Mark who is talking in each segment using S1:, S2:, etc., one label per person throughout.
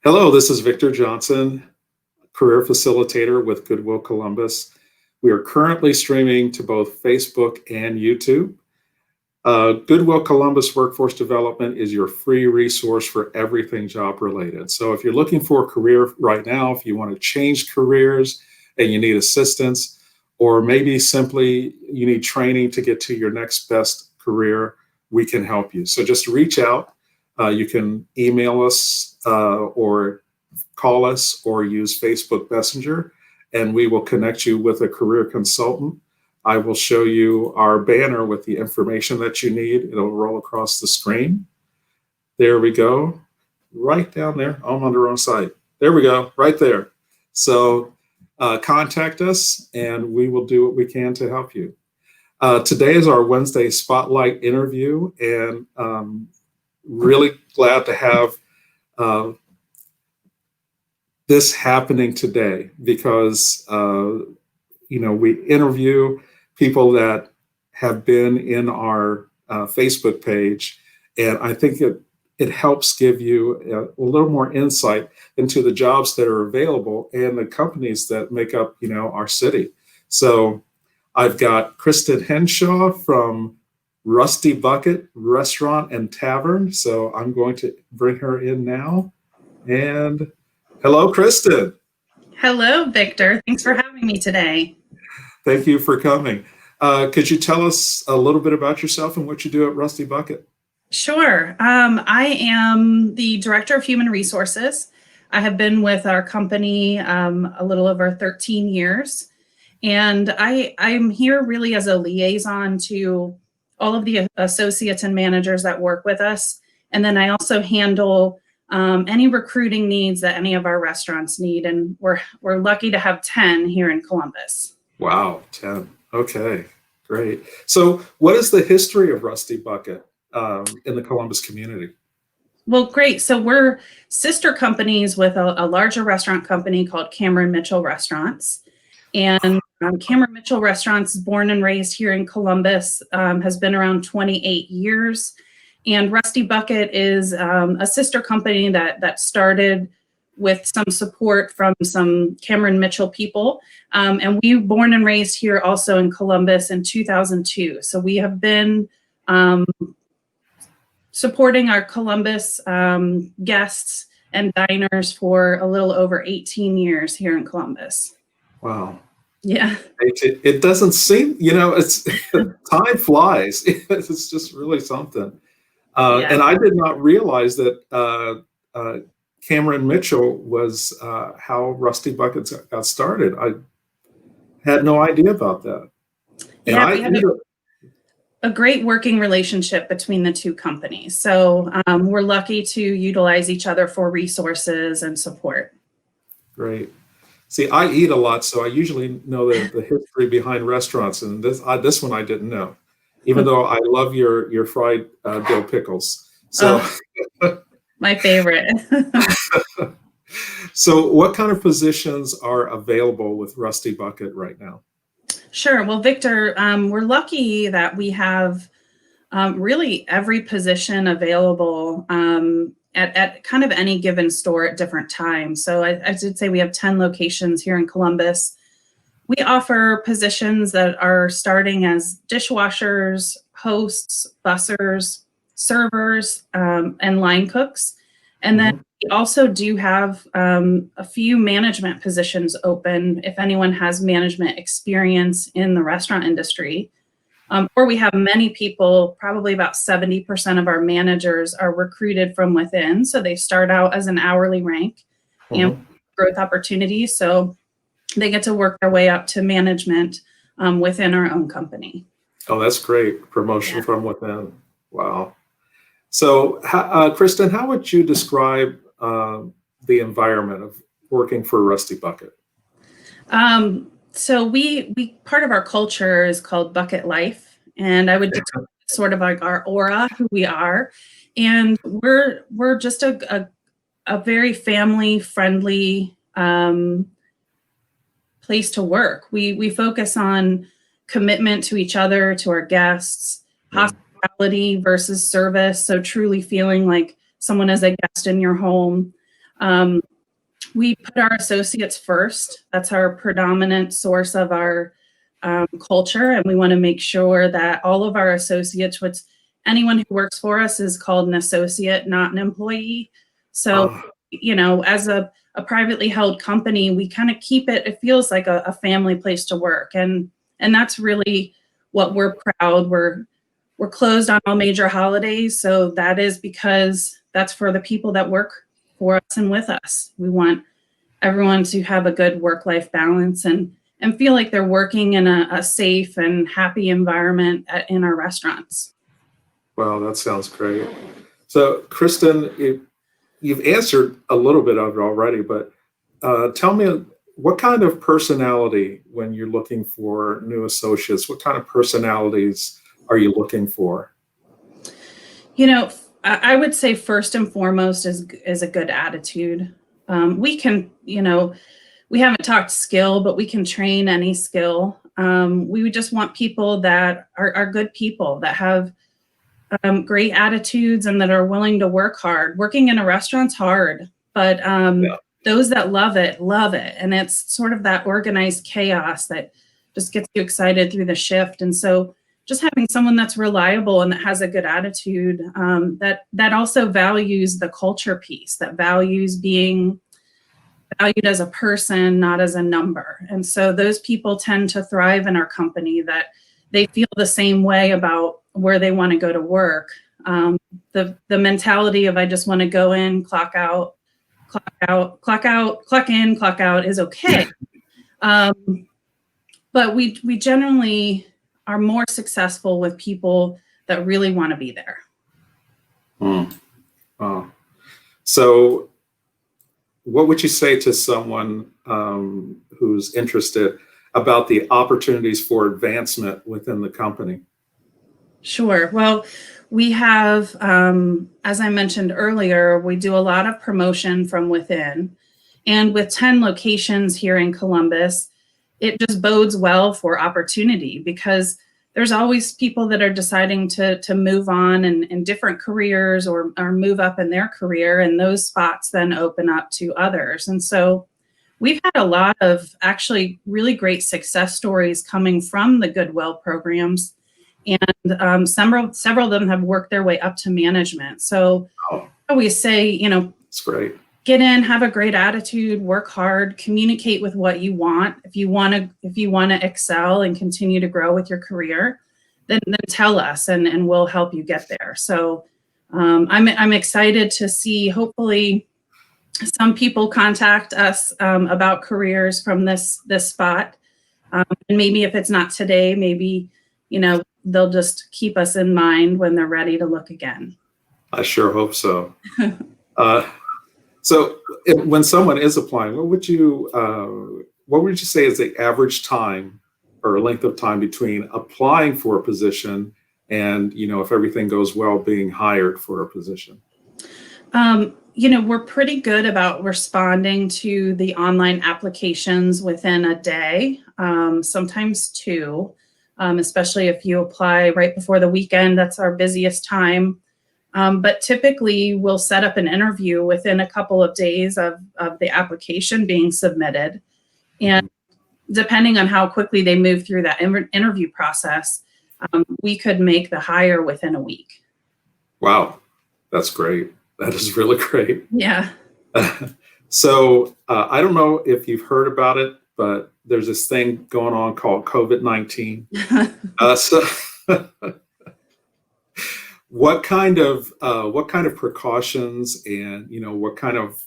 S1: Hello, this is Victor Johnson, career facilitator with Goodwill Columbus. We are currently streaming to both Facebook and YouTube. Goodwill Columbus Workforce Development is your free resource for everything job related. So if you're looking for a career right now, if you want to change careers and you need assistance, or maybe simply you need training to get to your next best career, we can help you. So just reach out. You can email us or call us or use Facebook Messenger, and we will connect you with a career consultant. I will show you our banner with the information that you need. It'll roll across the screen. There we go. Right down there. I'm on the wrong side. There we go. Right there. So contact us, and we will do what we can to help you. Today is our Wednesday Spotlight interview, and really glad to have this happening today because we interview people that have been in our Facebook page, and I think it helps give you a little more insight into the jobs that are available and the companies that make up our city. So I've got Kristen Hinshaw from Rusty Bucket Restaurant and Tavern. So I'm going to bring her in now. And hello, Kristen.
S2: Hello, Victor. Thanks for having me today.
S1: Thank you for coming. Could you tell us a little bit about yourself and what you do at Rusty Bucket?
S2: Sure. I am the Director of Human Resources. I have been with our company a little over 13 years. And I'm here really as a liaison to all of the associates and managers that work with us. And then I also handle any recruiting needs that any of our restaurants need. And we're lucky to have 10 here in Columbus.
S1: Wow, 10. Okay, great. So what is the history of Rusty Bucket in the Columbus community?
S2: Well, great. So we're sister companies with a larger restaurant company called Cameron Mitchell Restaurants. And Cameron Mitchell Restaurants, born and raised here in Columbus, has been around 28 years. And Rusty Bucket is a sister company that started with some support from some Cameron Mitchell people. And we were born and raised here also in Columbus in 2002. So we have been supporting our Columbus guests and diners for a little over 18 years here in Columbus.
S1: Wow.
S2: Yeah.
S1: It doesn't seem, it's time flies. It's just really something. And I did not realize that Cameron Mitchell was how Rusty Buckets got started. I had no idea about that. And
S2: yeah, we have a great working relationship between the two companies. So we're lucky to utilize each other for resources and support.
S1: Great. See, I eat a lot, so I usually know the history behind restaurants, and this one I didn't know, even though I love your fried dill pickles. So,
S2: my favorite.
S1: So what kind of positions are available with Rusty Bucket right now?
S2: Sure. Well, Victor, we're lucky that we have really every position available at kind of any given store at different times. So I should say we have 10 locations here in Columbus. We offer positions that are starting as dishwashers, hosts, bussers, servers, and line cooks. And then we also do have a few management positions open if anyone has management experience in the restaurant industry. Or we have many people, probably about 70% of our managers are recruited from within. So they start out as an hourly rank and growth opportunities. So they get to work their way up to management within our own company.
S1: Oh, that's great. Promotion from within. Wow. So, Kristen, how would you describe the environment of working for Rusty Bucket?
S2: So we part of our culture is called Bucket Life, and I would describe sort of like our aura, who we are, and we're just a very family friendly place to work. We focus on commitment to each other, to our guests, hospitality versus service. So truly feeling like someone is a guest in your home. We put our associates first. That's our predominant source of our culture, and we want to make sure that all of our associates, which anyone who works for us is called an associate, not an employee. So, as a privately held company, we kind of keep it feels like a family place to work, and that's really what we're proud. We're closed on all major holidays, so that is because that's for the people that work for us and with us. We want everyone to have a good work-life balance and feel like they're working in a safe and happy environment in our restaurants.
S1: Wow, that sounds great. So, Kristen, you've answered a little bit of it already, but tell me, what kind of personality, when you're looking for new associates, what kind of personalities are you looking for?
S2: I would say first and foremost is a good attitude. We can, we haven't talked skill, but we can train any skill. We would just want people that are good people, that have great attitudes and that are willing to work hard. Working in a restaurant's hard, but those that love it. And it's sort of that organized chaos that just gets you excited through the shift. And so just having someone that's reliable and that has a good attitude, that also values the culture piece, that values being valued as a person, not as a number. And so those people tend to thrive in our company, that they feel the same way about where they want to go to work. The mentality of I just want to go in, clock out, clock in, clock out is okay. But we generally are more successful with people that really want to be there.
S1: So what would you say to someone who's interested about the opportunities for advancement within the company?
S2: Sure. Well, we have, as I mentioned earlier, we do a lot of promotion from within. And with 10 locations here in Columbus, it just bodes well for opportunity, because there's always people that are deciding to move on in different careers or move up in their career, and those spots then open up to others. And so we've had a lot of actually really great success stories coming from the Goodwill programs, and several of them have worked their way up to management. So I always say,
S1: it's great.
S2: Get in, have a great attitude, work hard, communicate with what you want. If you want to excel and continue to grow with your career, then tell us, and we'll help you get there. So I'm excited to see, hopefully some people contact us about careers from this spot. And maybe if it's not today, maybe, they'll just keep us in mind when they're ready to look again.
S1: I sure hope so. So when someone is applying, what would you say is the average time or length of time between applying for a position and, if everything goes well, being hired for a position?
S2: We're pretty good about responding to the online applications within a day, sometimes two, especially if you apply right before the weekend. That's our busiest time. But typically we'll set up an interview within a couple of days of the application being submitted. And depending on how quickly they move through that interview process, we could make the hire within a week.
S1: Wow, that's great. That is really great.
S2: Yeah.
S1: So I don't know if you've heard about it, but there's this thing going on called COVID-19. What kind of precautions and what kind of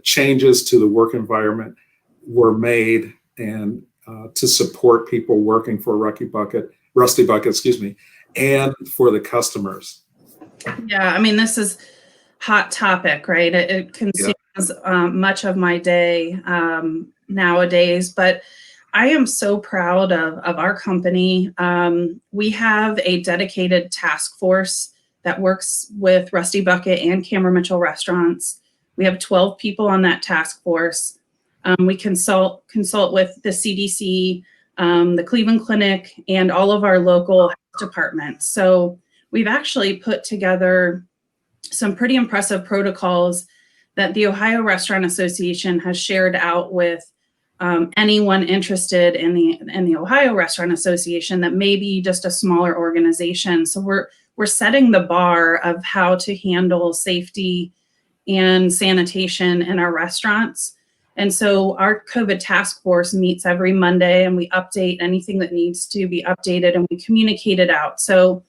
S1: changes to the work environment were made and to support people working for Rusty Bucket, and for the customers?
S2: Yeah, I mean, this is hot topic, right? It consumes much of my day nowadays, but I am so proud of our company. We have a dedicated task force that works with Rusty Bucket and Cameron Mitchell restaurants. We have 12 people on that task force. We consult with the CDC, the Cleveland Clinic, and all of our local health departments. So we've actually put together some pretty impressive protocols that the Ohio Restaurant Association has shared out with anyone interested in the Ohio Restaurant Association that may be just a smaller organization. So we're setting the bar of how to handle safety and sanitation in our restaurants. And so our COVID task force meets every Monday, and we update anything that needs to be updated, and we communicate it out. So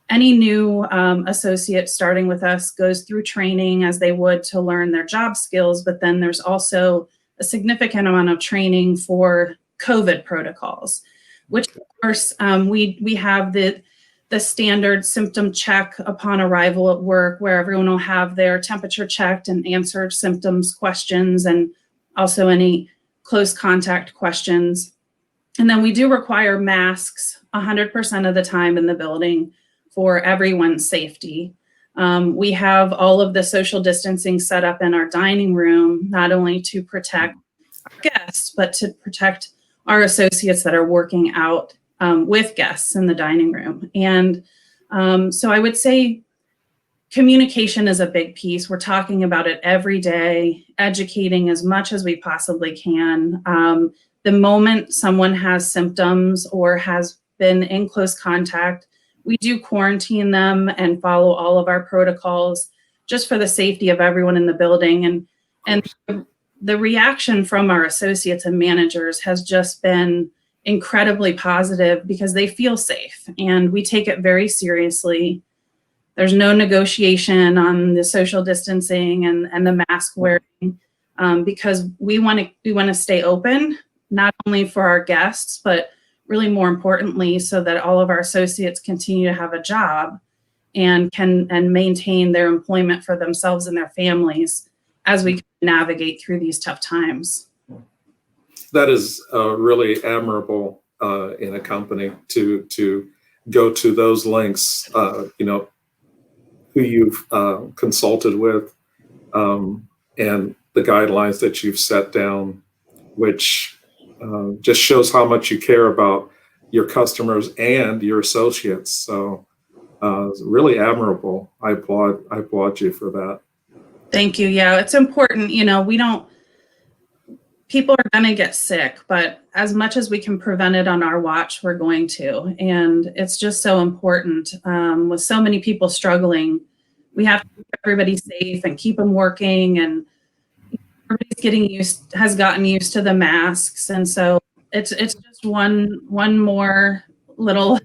S2: any new associate starting with us goes through training as they would to learn their job skills, but then there's also a significant amount of training for COVID protocols, which of course we have the standard symptom check upon arrival at work, where everyone will have their temperature checked and answer symptoms questions, and also any close contact questions. And then we do require masks 100% of the time in the building for everyone's safety. We have all of the social distancing set up in our dining room, not only to protect our guests, but to protect our associates that are working out with guests in the dining room. And so I would say communication is a big piece. We're talking about it every day, educating as much as we possibly can. The moment someone has symptoms or has been in close contact, we do quarantine them and follow all of our protocols just for the safety of everyone in the building. And the reaction from our associates and managers has just been incredibly positive because they feel safe, and we take it very seriously. There's no negotiation on the social distancing and the mask wearing because we want to stay open, not only for our guests, but really more importantly, so that all of our associates continue to have a job and can maintain their employment for themselves and their families as we navigate through these tough times.
S1: That is really admirable in a company to go to those lengths. Who you've consulted with, and the guidelines that you've set down, which just shows how much you care about your customers and your associates. So really admirable. I applaud you for that.
S2: Thank you. Yeah, it's important. People are going to get sick, but as much as we can prevent it on our watch, we're going to. And it's just so important. With so many people struggling, we have to keep everybody safe and keep them working. And everybody's has gotten used to the masks. And so it's just one more little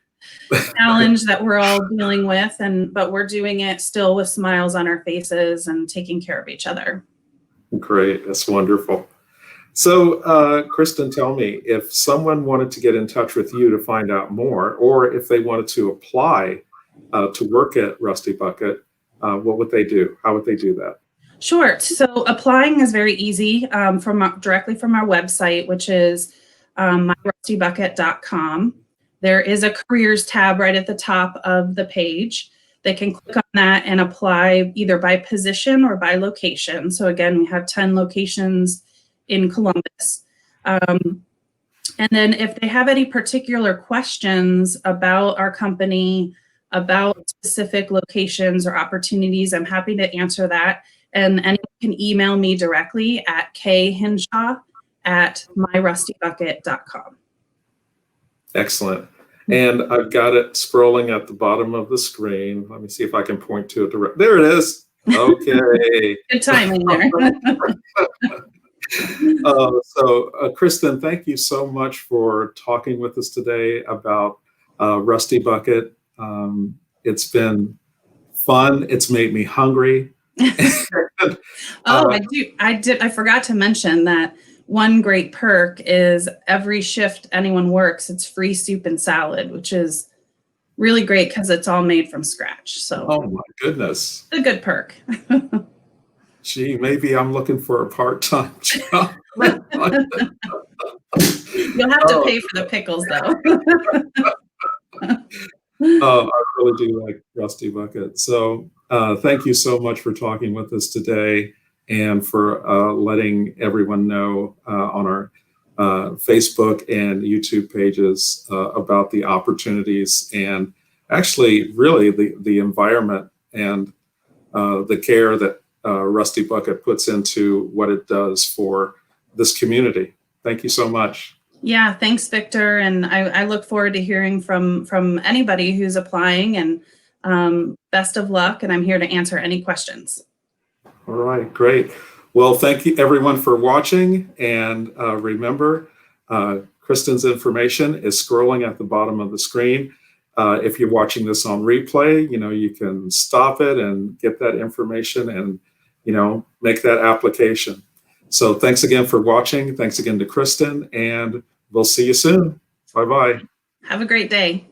S2: challenge that we're all dealing with. But we're doing it still with smiles on our faces and taking care of each other.
S1: Great. That's wonderful. So, Kristen, tell me, if someone wanted to get in touch with you to find out more, or if they wanted to apply to work at Rusty Bucket, what would they do? How would they do that?
S2: Sure. So applying is very easy directly from our website, which is myrustybucket.com. There is a careers tab right at the top of the page. They can click on that and apply either by position or by location. So again, we have 10 locations in Columbus. And then if they have any particular questions about our company, about specific locations or opportunities, I'm happy to answer that. And anyone can email me directly at khinshaw@myrustybucket.com.
S1: Excellent. And I've got it scrolling at the bottom of the screen. Let me see if I can point to it directly. There it is. Okay.
S2: Good timing there.
S1: Kristen, thank you so much for talking with us today about Rusty Bucket. It's been fun. It's made me hungry.
S2: I forgot to mention that one great perk is every shift anyone works, it's free soup and salad, which is really great because it's all made from scratch. So,
S1: oh my goodness,
S2: a good perk.
S1: Gee, maybe I'm looking for a part-time job.
S2: You'll have to pay for the pickles, though.
S1: I really do like Rusty Bucket. So thank you so much for talking with us today, and for letting everyone know on our Facebook and YouTube pages about the opportunities, and actually really the environment and the care that Rusty Bucket puts into what it does for this community. Thank you so much.
S2: Yeah, thanks, Victor. And I look forward to hearing from anybody who's applying, and best of luck. And I'm here to answer any questions.
S1: All right, great. Well, thank you everyone for watching. And remember, Kristen's information is scrolling at the bottom of the screen. If you're watching this on replay, you can stop it and get that information and, make that application. So thanks again for watching. Thanks again to Kristen, and we'll see you soon. Bye-bye.
S2: Have a great day.